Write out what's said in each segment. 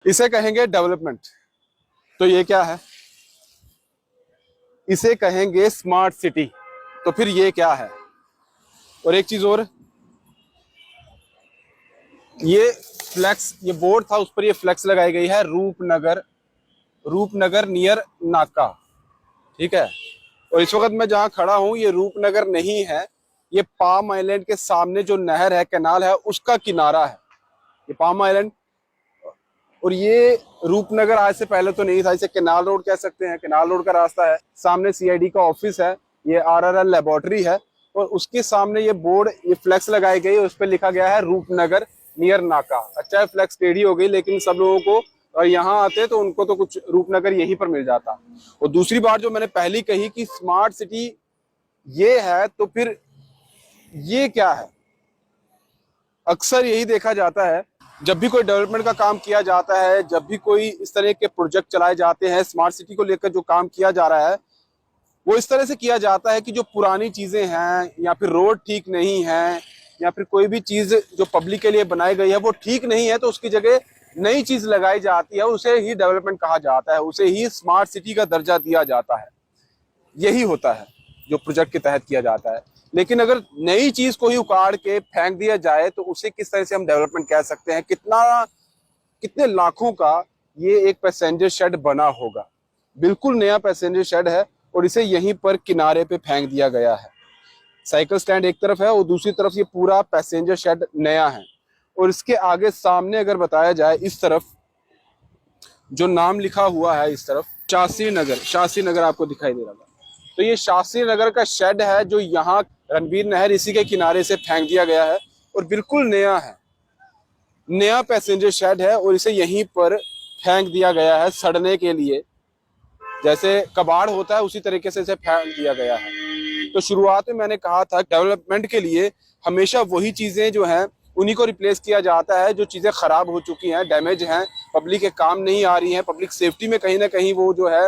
इसे कहेंगे डेवलपमेंट। तो ये क्या है? इसे कहेंगे स्मार्ट सिटी। तो फिर ये क्या है? और एक चीज और, ये फ्लैक्स, ये बोर्ड था, उस पर ये फ्लैक्स लगाई गई है रूपनगर, रूपनगर नियर नाका। ठीक है। और इस वक्त मैं जहां खड़ा हूं ये रूपनगर नहीं है, ये पाम आइलैंड के सामने जो नहर है, कैनाल है, उसका किनारा है ये पाम आइलैंड। और ये रूपनगर आज से पहले तो नहीं था, इसे कैनाल रोड कह सकते हैं। कैनाल रोड का रास्ता है, सामने सीआईडी का ऑफिस है, ये आरआरएल लेबोरेटरी है, और उसके सामने ये बोर्ड, ये फ्लैक्स लगाई गई, उस पर लिखा गया है रूपनगर नियर नाका। अच्छा है, फ्लैक्स टेढ़ी हो गई, लेकिन सब लोगों को, और यहाँ आते तो उनको तो कुछ रूपनगर यहीं पर मिल जाता। और दूसरी बात जो मैंने पहली कही कि स्मार्ट सिटी ये है, तो फिर ये क्या है? अक्सर यही देखा जाता है जब भी कोई डेवलपमेंट का काम किया जाता है, जब भी कोई इस तरह के प्रोजेक्ट चलाए जाते हैं, स्मार्ट सिटी को लेकर जो काम किया जा रहा है वो इस तरह से किया जाता है कि जो पुरानी चीजें हैं, या फिर रोड ठीक नहीं है, या फिर कोई भी चीज जो पब्लिक के लिए बनाई गई है वो ठीक नहीं है, तो उसकी जगह नई चीज लगाई जाती है, उसे ही डेवलपमेंट कहा जाता है, उसे ही स्मार्ट सिटी का दर्जा दिया जाता है। यही होता है जो प्रोजेक्ट के तहत किया जाता है। लेकिन अगर नई चीज को ही उखाड़ के फेंक दिया जाए तो उसे किस तरह से हम डेवलपमेंट कह सकते हैं? कितने लाखों का ये एक पैसेंजर शेड बना होगा, बिल्कुल नया पैसेंजर शेड है, और इसे यहीं पर किनारे पे फेंक दिया गया है। साइकिल स्टैंड एक तरफ है और दूसरी तरफ ये पूरा पैसेंजर शेड नया है। और इसके आगे सामने अगर बताया जाए, इस तरफ जो नाम लिखा हुआ है, इस तरफ शास्त्री नगर, शास्त्री नगर आपको दिखाई दे रहा है, तो ये शास्त्री नगर का शेड है जो यहाँ रणबीर नहर इसी के किनारे से फेंक दिया गया है, और बिल्कुल नया है, नया पैसेंजर शेड है, और इसे यहीं पर फेंक दिया गया है सड़ने के लिए। जैसे कबाड़ होता है उसी तरीके से इसे फेंक दिया गया है। तो शुरुआत में मैंने कहा था डेवलपमेंट के लिए हमेशा वही चीजें जो हैं उन्हीं को रिप्लेस किया जाता है जो चीजें खराब हो चुकी हैं, डैमेज हैं, पब्लिक के काम नहीं आ रही हैं, पब्लिक सेफ्टी में कहीं ना कहीं वो जो है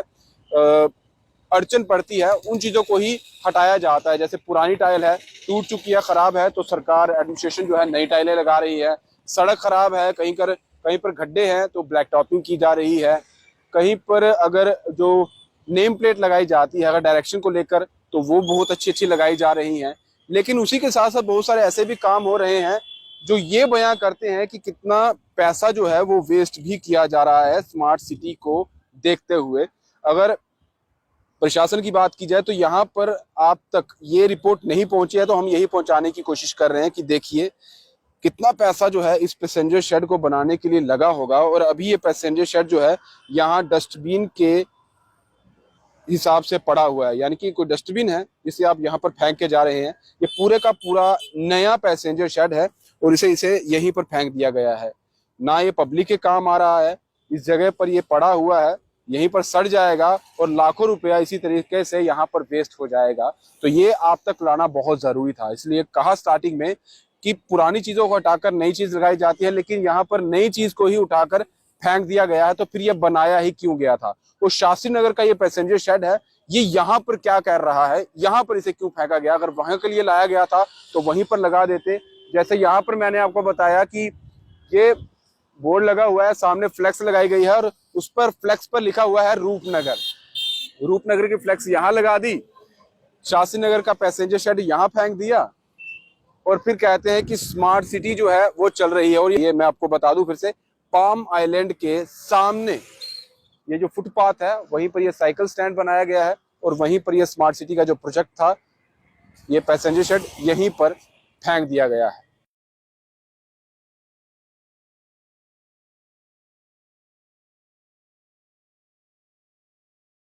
अड़चन पड़ती है, उन चीजों को ही हटाया जाता है। जैसे पुरानी टाइल है, टूट चुकी है, खराब है, तो सरकार एडमिनिस्ट्रेशन जो है नई टाइलें लगा रही है। सड़क खराब है, कहीं पर गड्ढे हैं तो ब्लैक टॉपिंग की जा रही है। कहीं पर अगर जो नेम प्लेट लगाई जाती है अगर डायरेक्शन को लेकर, तो वो बहुत अच्छी अच्छी लगाई जा रही हैं। लेकिन उसी के साथ साथ बहुत सारे ऐसे भी काम हो रहे हैं जो ये बयां करते हैं कि कितना पैसा जो है वो वेस्ट भी किया जा रहा है स्मार्ट सिटी को देखते हुए। अगर प्रशासन की बात की जाए तो यहाँ पर आप तक ये रिपोर्ट नहीं पहुंची है, तो हम यही पहुंचाने की कोशिश कर रहे हैं कि देखिए कितना पैसा जो है इस पैसेंजर शेड को बनाने के लिए लगा होगा। और अभी ये पैसेंजर शेड जो है यहाँ डस्टबिन के हिसाब से पड़ा हुआ है, यानी कि कोई डस्टबिन है जिसे आप यहाँ पर फेंक के जा रहे हैं। ये पूरे का पूरा नया पैसेंजर शेड है और इसे यहीं पर फेंक दिया गया है। ना ये पब्लिक के काम आ रहा है, इस जगह पर ये पड़ा हुआ है, यहीं पर सड़ जाएगा और लाखों रुपया इसी तरीके से यहाँ पर वेस्ट हो जाएगा। तो ये आप तक लाना बहुत जरूरी था, इसलिए कहा स्टार्टिंग में कि पुरानी चीजों को हटाकर नई चीज लगाई जाती है, लेकिन यहाँ पर नई चीज को ही उठाकर फेंक दिया गया है, तो फिर ये बनाया ही क्यों गया था? वो शास्त्री नगर का ये पैसेंजर शेड है, ये यहाँ पर क्या कर रहा है, यहाँ पर इसे क्यों फेंका गया? अगर वहां के लिए लाया गया था तो वहीं पर लगा देते। जैसे यहाँ पर मैंने आपको बताया कि ये बोर्ड लगा हुआ है, सामने फ्लेक्स लगाई गई है और उस पर फ्लेक्स पर लिखा हुआ है रूपनगर। रूपनगर की फ्लेक्स यहाँ लगा दी, शास्त्री नगर का पैसेंजर शेड यहाँ फेंक दिया, और फिर कहते हैं कि स्मार्ट सिटी जो है वो चल रही है। और ये मैं आपको बता दूं फिर से, पाम आइलैंड के सामने ये जो फुटपाथ है वहीं पर ये साइकिल स्टैंड बनाया गया है, और वहीं पर ये स्मार्ट सिटी का जो प्रोजेक्ट था, ये पैसेंजर शेड यहीं पर फेंक दिया गया है।